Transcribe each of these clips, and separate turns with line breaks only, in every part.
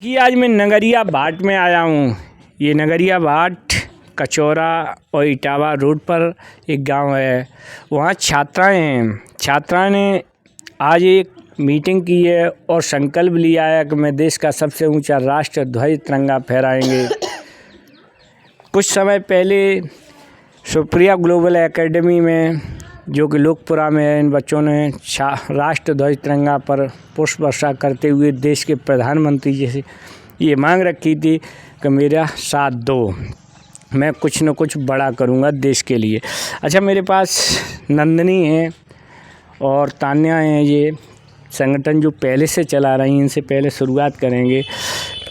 कि आज मैं नगरिया भाट में आया हूँ। ये नगरिया भाट कचौरा और इटावा रोड पर एक गांव है। वहाँ छात्राएं हैं। छात्राओं ने आज एक मीटिंग की है और संकल्प लिया है कि मैं देश का सबसे ऊंचा राष्ट्र ध्वज तिरंगा फहराएंगे। कुछ समय पहले सुप्रिया ग्लोबल एकेडमी में जो कि लोकपुरा में है, इन बच्चों ने राष्ट्र ध्वज तिरंगा पर पुष्प वर्षा करते हुए देश के प्रधानमंत्री जी से ये मांग रखी थी कि मेरा साथ दो, मैं कुछ न कुछ बड़ा करूँगा देश के लिए। अच्छा, मेरे पास नंदिनी है और तान्या हैं। ये संगठन जो पहले से चला रही हैं, इनसे पहले शुरुआत करेंगे।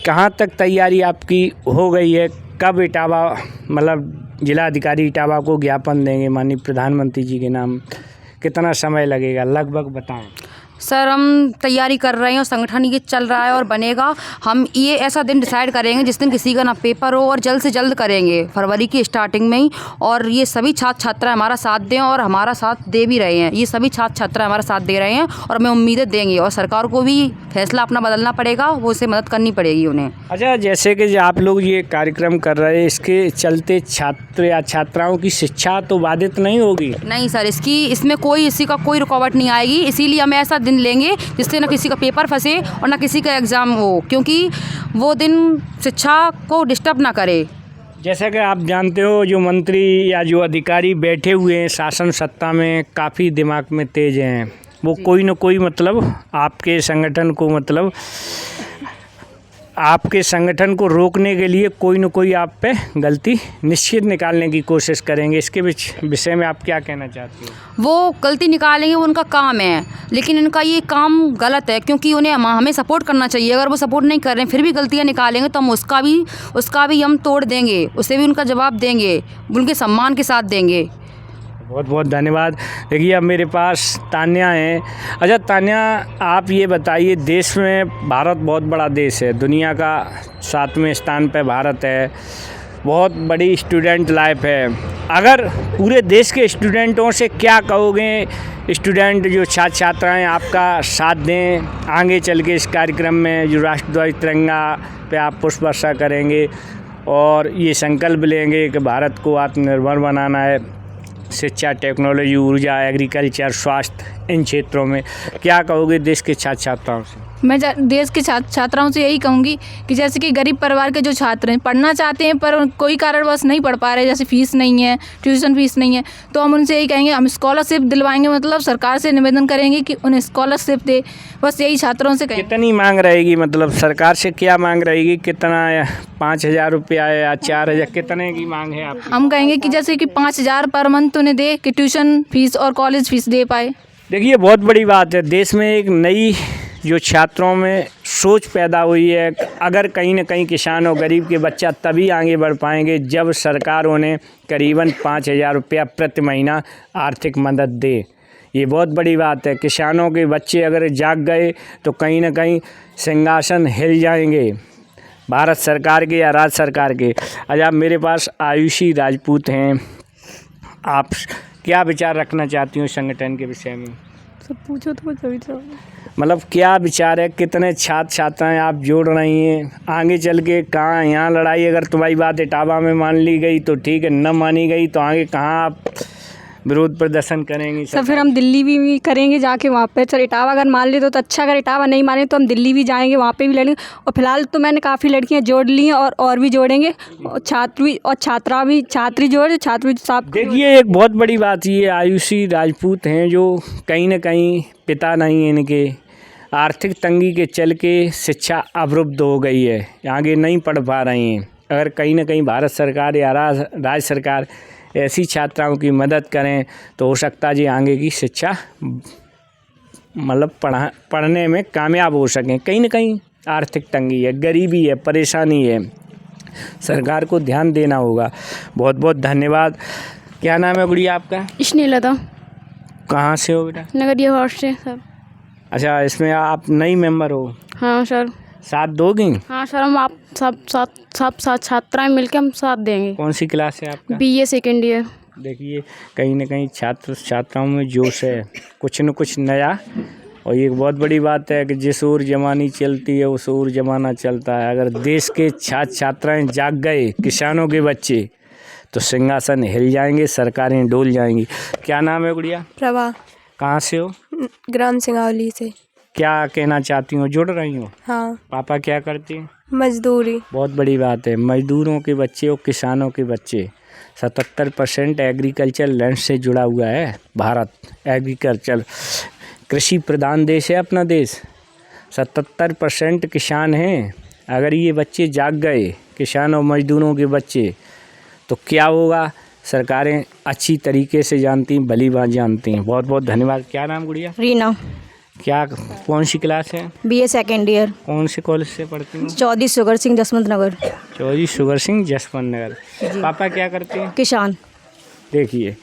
कहाँ तक तैयारी आपकी हो गई है? कब इटावा जिलाधिकारी इटावा को ज्ञापन देंगे माननीय प्रधानमंत्री जी के नाम? कितना समय लगेगा लगभग बताएं।
सर, हम तैयारी कर रहे हैं और संगठन ये चल रहा है और बनेगा। हम ये ऐसा दिन डिसाइड करेंगे जिस दिन किसी का ना पेपर हो और जल्द से जल्द करेंगे, फरवरी की स्टार्टिंग में ही। और ये सभी छात्र छात्रा हमारा साथ दें और हमारा साथ दे भी रहे हैं। ये सभी छात्र छात्रा हमारा साथ दे रहे हैं और हमें उम्मीदें देंगे और सरकार को भी फैसला अपना बदलना पड़ेगा, वो उसे मदद करनी पड़ेगी उन्हें।
अच्छा, जैसे कि आप लोग ये कार्यक्रम कर रहे हैं, इसके चलते छात्र या छात्राओं की शिक्षा तो बाधित नहीं होगी?
नहीं सर, इसमें इसी का कोई रुकावट नहीं आएगी। इसीलिए हम ऐसा दिन लेंगे जिससे ना किसी का पेपर फंसे और ना किसी का एग्ज़ाम हो, क्योंकि वो दिन शिक्षा को डिस्टर्ब ना करे।
जैसा कि आप जानते हो, जो मंत्री या जो अधिकारी बैठे हुए हैं शासन सत्ता में, काफ़ी दिमाग में तेज हैं। वो कोई न कोई आपके संगठन को रोकने के लिए कोई न कोई आप पे गलती निश्चित निकालने की कोशिश करेंगे। इसके विषय में आप क्या कहना चाहते हो?
वो गलती निकालेंगे, वो उनका काम है, लेकिन इनका ये काम गलत है, क्योंकि उन्हें हमें सपोर्ट करना चाहिए। अगर वो सपोर्ट नहीं कर रहे हैं फिर भी गलतियाँ निकालेंगे तो हम उसका भी हम तोड़ देंगे, उसे भी उनका जवाब देंगे, उनके सम्मान के साथ देंगे।
बहुत बहुत धन्यवाद। देखिए, अब मेरे पास तान्या है। अच्छा तान्या, आप ये बताइए, देश में भारत बहुत बड़ा देश है, दुनिया का 7वें स्थान पे भारत है, बहुत बड़ी स्टूडेंट लाइफ है। अगर पूरे देश के स्टूडेंटों से क्या कहोगे? स्टूडेंट जो छात्र छात्राएँ आपका साथ दें आगे चल के इस कार्यक्रम में, जो राष्ट्र ध्वज तिरंगा पे आप पुष्प वर्षा करेंगे और ये संकल्प लेंगे कि भारत को आत्मनिर्भर बनाना है, शिक्षा, टेक्नोलॉजी, ऊर्जा, एग्रीकल्चर, स्वास्थ्य, इन क्षेत्रों में क्या कहोगे देश के छात्र छात्राओं से?
मैं देश के छात्र छात्राओं से यही कहूँगी कि जैसे कि गरीब परिवार के जो छात्र हैं, पढ़ना चाहते हैं पर कोई कारणवश नहीं पढ़ पा रहे, जैसे फ़ीस नहीं है, ट्यूशन फ़ीस नहीं है, तो हम उनसे यही कहेंगे, हम स्कॉलरशिप दिलवाएंगे। सरकार से निवेदन करेंगे कि उन्हें स्कॉलरशिप दे। बस यही छात्रों से कहेंगे।
कितनी मांग रहेगी? सरकार से क्या मांग रहेगी? कितना? 5,000 रुपया या 4,000? कितने की मांग है आप?
हम कहेंगे कि जैसे कि 5,000 पर मंथ उन्हें दे कि ट्यूशन फीस और कॉलेज फीस दे पाए।
देखिए, बहुत बड़ी बात है। देश में एक नई जो छात्रों में सोच पैदा हुई है। अगर कहीं न कहीं किसान और गरीब के बच्चा तभी आगे बढ़ पाएंगे जब सरकार उन्हें करीबन 5,000 रुपया प्रति महीना आर्थिक मदद दे। ये बहुत बड़ी बात है। किसानों के बच्चे अगर जाग गए तो कहीं न कहीं सिंहासन हिल जाएंगे भारत सरकार के या राज्य सरकार के। आज मेरे पास आयुषी राजपूत हैं। आप क्या विचार रखना चाहती हो संगठन के विषय में?
सब पूछो तो
क्या विचार है? कितने छात्र छात्राएं आप जोड़ रही हैं? आगे चल के कहाँ यहाँ लड़ाई, अगर तुम्हारी बात इटावा में मान ली गई तो ठीक है, न मानी गई तो आगे कहाँ आप विरोध प्रदर्शन करेंगी?
सर, फिर हम दिल्ली भी करेंगे जाके वहाँ पे। सर, इटावा अगर मान ले तो अच्छा, अगर इटावा नहीं माने तो हम दिल्ली भी जाएंगे, वहाँ पे भी लड़ेंगे। और फिलहाल तो मैंने काफ़ी लड़कियाँ जोड़ ली हैं और भी जोड़ेंगे, और छात्री साहब।
देखिए, एक बहुत बड़ी बात ये आयुषी राजपूत हैं जो कहीं ना कहीं पिता नहीं इनके, आर्थिक तंगी के चल के शिक्षा अवरुद्ध हो गई है, आगे नहीं पढ़ पा रही हैं। अगर कहीं ना कहीं भारत सरकार या राज्य सरकार ऐसी छात्राओं की मदद करें तो हो सकता है जी आगे की शिक्षा पढ़ने में कामयाब हो सकें। कहीं ना कहीं आर्थिक तंगी है, गरीबी है, परेशानी है, सरकार को ध्यान देना होगा। बहुत बहुत धन्यवाद। क्या नाम है गुड़िया आपका?
स्नेहलता।
कहाँ से हो बेटा?
नगरिया भाट से सर।
अच्छा, इसमें आप नई मेंबर हो?
हाँ सर।
साथ दोगी?
हाँ सर, हम आप सब छात्राएं मिलकर हम साथ देंगे।
कौन सी क्लास है आपका?
BA second year.
देखिए, कहीं ना कहीं छात्र छात्राओं में जोश है, कुछ न कुछ नया और ये एक बहुत बड़ी बात है कि जिस ओर जमानी चलती है उस ओर जमाना चलता है। अगर देश के छात्र छात्राएं जाग गए, किसानों के बच्चे, तो सिंहासन हिल जाएंगे, सरकारें डोल जाएंगी। क्या नाम है गुड़िया?
प्रभा।
कहाँ से हो?
ग्राम सिंगावली से।
क्या कहना चाहती हो? जुड़ रही हो?
हाँ।
पापा क्या करते हैं?
मजदूरी।
बहुत बड़ी बात है। मजदूरों के बच्चे और किसानों के बच्चे, 77% एग्रीकल्चर लैंड से जुड़ा हुआ है भारत। एग्रीकल्चर, कृषि प्रधान देश है अपना देश। 77% किसान हैं। अगर ये बच्चे जाग गए, किसान और मजदूरों के बच्चे, तो क्या होगा? सरकारें अच्छी तरीके से जानती हैं, भली बात जानती हैं। बहुत बहुत धन्यवाद। क्या नाम गुड़िया?
रीना।
क्या, कौन सी क्लास है?
BA second year.
कौन से कॉलेज से पढ़ती हूँ?
चौधरी शुगर सिंह जसवंत नगर।
चौधरी शुगर सिंह जसवंत नगर। पापा क्या करते हैं?
किसान।
देखिए,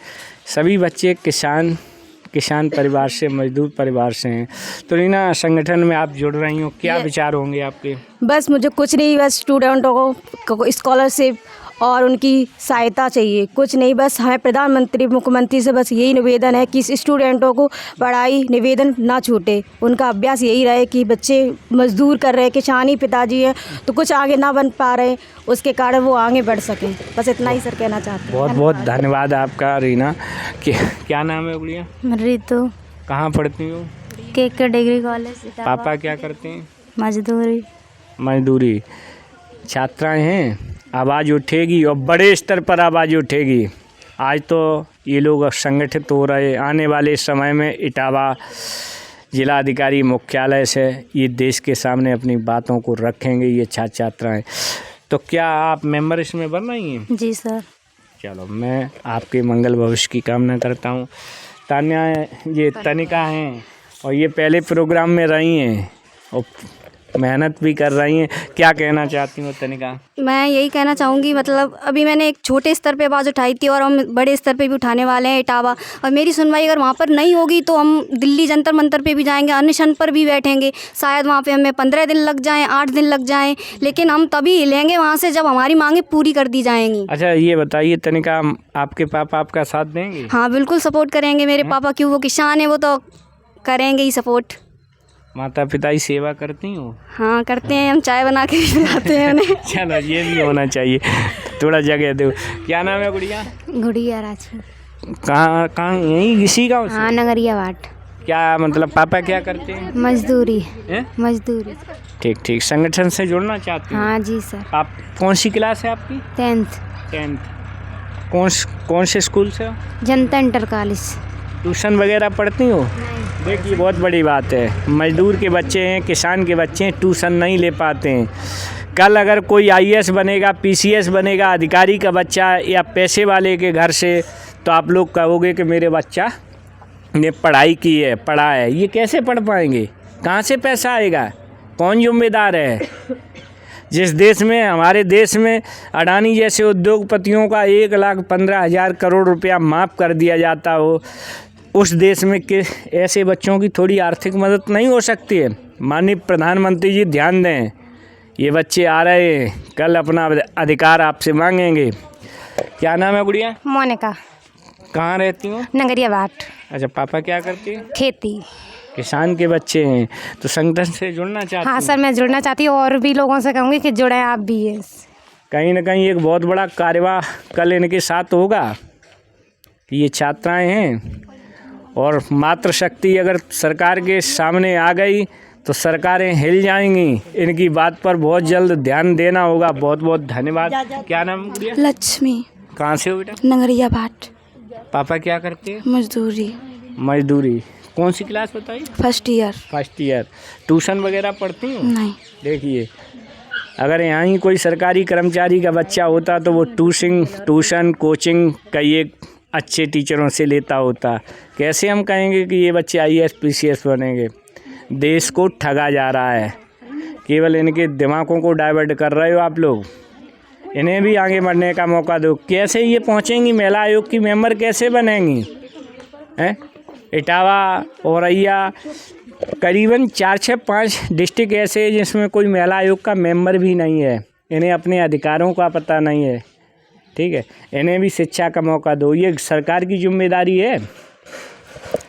सभी बच्चे किसान परिवार से, मजदूर परिवार से हैं। तो रीना, संगठन में आप जुड़ रही हो, क्या विचार होंगे आपके?
बस मुझे कुछ नहीं, बस स्टूडेंटों को स्कॉलरशिप और उनकी सहायता चाहिए, कुछ नहीं। बस हमें प्रधानमंत्री, मुख्यमंत्री से बस यही निवेदन है कि स्टूडेंटों को पढ़ाई निवेदन ना छूटे। उनका अभ्यास यही रहे कि बच्चे मजदूर कर रहे, किसानी पिताजी हैं तो कुछ आगे ना बन पा रहे, उसके कारण वो आगे बढ़ सकें। बस इतना ही सर कहना चाहते हैं।
बहुत बहुत धन्यवाद आपका रीना। क्या नाम है गुड़िया?
रितु।
कहाँ पढ़ती हो?
के डिग्री कॉलेज।
पापा क्या करते हैं?
मजदूरी।
छात्राएं हैं, आवाज़ उठेगी और बड़े स्तर पर आवाज़ उठेगी। आज तो ये लोग संगठित हो रहे, आने वाले समय में इटावा जिलाधिकारी मुख्यालय से ये देश के सामने अपनी बातों को रखेंगे ये छात्र छात्राएं। तो क्या आप मेंबर इसमें बन रही हैं?
जी सर।
चलो, मैं आपके मंगल भविष्य की कामना करता हूँ। तान्या, ये तनिका हैं और ये पहले प्रोग्राम में रही हैं और मेहनत भी कर रही हैं। क्या कहना चाहती हूँ तनिका?
मैं यही कहना चाहूँगी, मतलब अभी मैंने एक छोटे स्तर पे आवाज़ उठाई थी और हम बड़े स्तर पे भी उठाने वाले हैं इटावा। और मेरी सुनवाई अगर वहाँ पर नहीं होगी तो हम दिल्ली जंतर मंतर पे भी जाएंगे, अनशन पर भी बैठेंगे। शायद वहाँ पे हमें 15 दिन लग जाएँ, 8 दिन लग जाएँ, लेकिन हम तभी हिलेंगे वहाँ से जब हमारी मांगें पूरी कर दी जाएंगी।
अच्छा, ये बताइए तनिका, आपके पापा आपका साथ देंगे?
हाँ, बिल्कुल सपोर्ट करेंगे मेरे पापा, क्यों, वो किसान है, वो तो करेंगे ही सपोर्ट।
माता पिता की सेवा करती हो?
हाँ, करते हैं, हम चाय बना के भी पिलाते हैं उन्हें।
चलो, ये भी होना चाहिए, थोड़ा जगह दो। क्या नाम है गुड़िया?
गुड़िया राजपूत।
कहाँ यहीं इसी गाँव से?
हाँ, नगरिया बाट।
क्या मतलब पापा क्या करते हैं?
मजदूरी।
हैं?
मजदूरी।
ठीक ठीक। संगठन से जुड़ना चाहती हूँ?
हाँ जी सर।
आप कौन सी क्लास है आपकी?
10th।
कौन से स्कूल से हो?
जनता इंटर कॉलेज।
ट्यूशन वगैरह पढ़ती हो? देखिए, बहुत बड़ी बात है। मजदूर के बच्चे हैं, किसान के बच्चे हैं, ट्यूशन नहीं ले पाते हैं। कल अगर कोई IAS बनेगा, PCS बनेगा, अधिकारी का बच्चा या पैसे वाले के घर से, तो आप लोग कहोगे कि मेरे बच्चा ने पढ़ाई की है, पढ़ा है। ये कैसे पढ़ पाएंगे? कहाँ से पैसा आएगा? कौन जिम्मेदार है? जिस देश में, हमारे देश में अडानी जैसे उद्योगपतियों का 1,15,000 करोड़ रुपया माफ़ कर दिया जाता हो, उस देश में के ऐसे बच्चों की थोड़ी आर्थिक मदद नहीं हो सकती है? माननीय प्रधानमंत्री जी ध्यान दें, ये बच्चे आ रहे हैं, कल अपना अधिकार आपसे मांगेंगे। क्या नाम है गुड़िया?
मोनिका।
कहाँ रहती हूँ?
नगरिया बाट।
अच्छा, पापा क्या करती हैं?
खेती।
किसान के बच्चे हैं, तो संगठन से जुड़ना चाहती
हाँ
हूँ?
सर, मैं जुड़ना चाहती हूँ और भी लोगों से कहूँगी कि जुड़ें आप भी। ये
कहीं ना कहीं एक बहुत बड़ा कार्यवाह कल इनके साथ होगा कि ये छात्राएं हैं और मातृशक्ति अगर सरकार के सामने आ गई तो सरकारें हिल जाएंगी। इनकी बात पर बहुत जल्द ध्यान देना होगा। बहुत बहुत धन्यवाद। क्या नाम है?
लक्ष्मी।
कहाँ से हो बेटा?
नगरिया बाट।
पापा क्या करते हैं?
मजदूरी।
कौन सी क्लास बताइए?
First year.
ट्यूशन वगैरह पढ़ती हूँ?
नहीं।
देखिए, अगर यहाँ ही कोई सरकारी कर्मचारी का बच्चा होता तो वो ट्यूशन कोचिंग कई एक अच्छे टीचरों से लेता होता। कैसे हम कहेंगे कि ये बच्चे IAS PCS बनेंगे? देश को ठगा जा रहा है। केवल इनके दिमागों को डाइवर्ट कर रहे हो आप लोग। इन्हें भी आगे बढ़ने का मौका दो। कैसे ये पहुँचेंगी? महिला आयोग की मेंबर कैसे बनेंगी? हैं? इटावा, औरैया, करीबन 4-5 डिस्ट्रिक्ट ऐसे हैं जिसमें कोई महिला आयोग का मेंबर भी नहीं है। इन्हें अपने अधिकारों का पता नहीं है। ठीक है, इन्हें भी शिक्षा का मौका दो। ये सरकार की जिम्मेदारी है।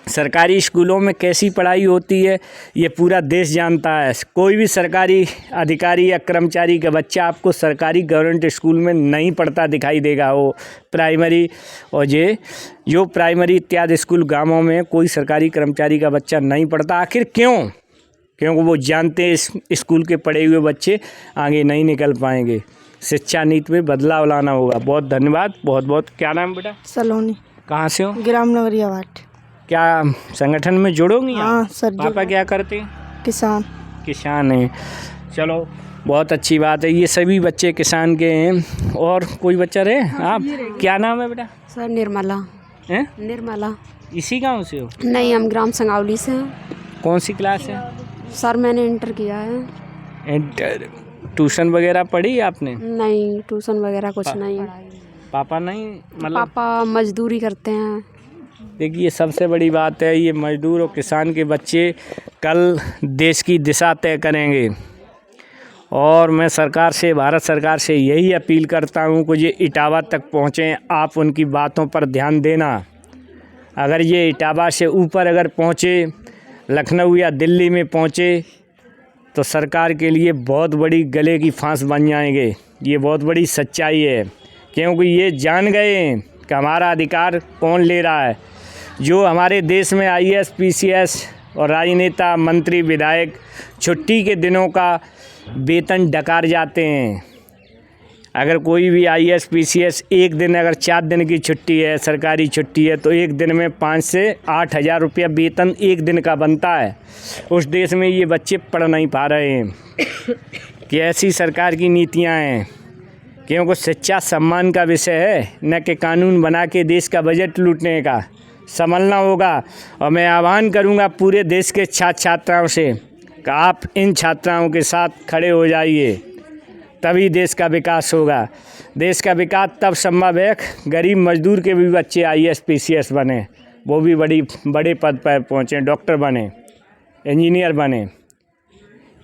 सरकारी स्कूलों में कैसी पढ़ाई होती है ये पूरा देश जानता है। कोई भी सरकारी अधिकारी या कर्मचारी का बच्चा आपको सरकारी गवर्नमेंट स्कूल में नहीं पढ़ता दिखाई देगा। वो प्राइमरी और जो प्राइमरी इत्यादि स्कूल गाँवों में कोई सरकारी कर्मचारी का बच्चा नहीं पढ़ता। आखिर क्यों? क्योंकि वो जानते हैं इस स्कूल के पढ़े हुए बच्चे आगे नहीं निकल पाएंगे। शिक्षा नीति में बदलाव लाना होगा। बहुत धन्यवाद। बहुत बहुत। क्या नाम बेटा?
सलोनी।
कहाँ से हो?
ग्राम नगरिया भाट।
क्या संगठन में जुड़ोगी?
हाँ सर।
पापा क्या करते हैं?
किसान
हैं। चलो बहुत अच्छी बात है। ये सभी बच्चे किसान के हैं। और कोई बच्चा रहे? आप क्या नाम है बेटा?
सर निर्मला।
हैं?
निर्मला।
इसी गांव से हो?
नहीं, हम ग्राम संगावली से हैं।
कौन सी क्लास है?
सर मैंने इंटर किया है।
इंटर। ट्यूशन वगैरह पढ़ी आपने?
नहीं, ट्यूशन वगैरह कुछ नहीं।
पापा नहीं? मतलब
पापा मजदूरी करते हैं।
देखिए सबसे बड़ी बात है, ये मजदूर और किसान के बच्चे कल देश की दिशा तय करेंगे। और मैं सरकार से, भारत सरकार से यही अपील करता हूँ कि ये इटावा तक पहुँचें। आप उनकी बातों पर ध्यान देना। अगर ये इटावा से ऊपर अगर पहुँचे, लखनऊ या दिल्ली में पहुँचे, तो सरकार के लिए बहुत बड़ी गले की फांस बन जाएंगे। ये बहुत बड़ी सच्चाई है, क्योंकि ये जान गए हैं कि हमारा अधिकार कौन ले रहा है। जो हमारे देश में IAS PCS और राजनेता, मंत्री, विधायक छुट्टी के दिनों का वेतन डकार जाते हैं। अगर कोई भी IAS PCS एक दिन, अगर 4 दिन की छुट्टी है, सरकारी छुट्टी है, तो एक दिन में 5 से 8 हज़ार रुपया वेतन एक दिन का बनता है। उस देश में ये बच्चे पढ़ नहीं पा रहे हैं कि ऐसी सरकार की नीतियां हैं। क्योंकि शिक्षा सम्मान का विषय है, न कि कानून बना के देश का बजट लूटने का। संभलना होगा। और मैं आह्वान करूंगा पूरे देश के छात्र छात्राओं से कि आप इन छात्राओं के साथ खड़े हो जाइए, तभी देश का विकास होगा। देश का विकास तब संभव है गरीब मजदूर के भी बच्चे IAS PCS बने, वो भी बड़े पद पर पहुँचे, डॉक्टर बने, इंजीनियर बने।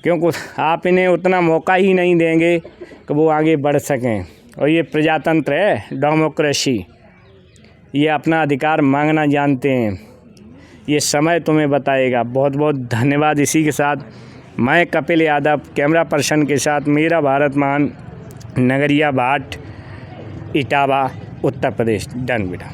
क्योंकि आप इन्हें उतना मौका ही नहीं देंगे कि वो आगे बढ़ सकें। और ये प्रजातंत्र है, डेमोक्रेसी। ये अपना अधिकार मांगना जानते हैं। ये समय तुम्हें बताएगा। बहुत बहुत धन्यवाद। इसी के साथ मैं कपिल यादव, कैमरा पर्सन के साथ मेरा भारत महान, नगरिया भाट, इटावा, उत्तर प्रदेश। डन बेटा।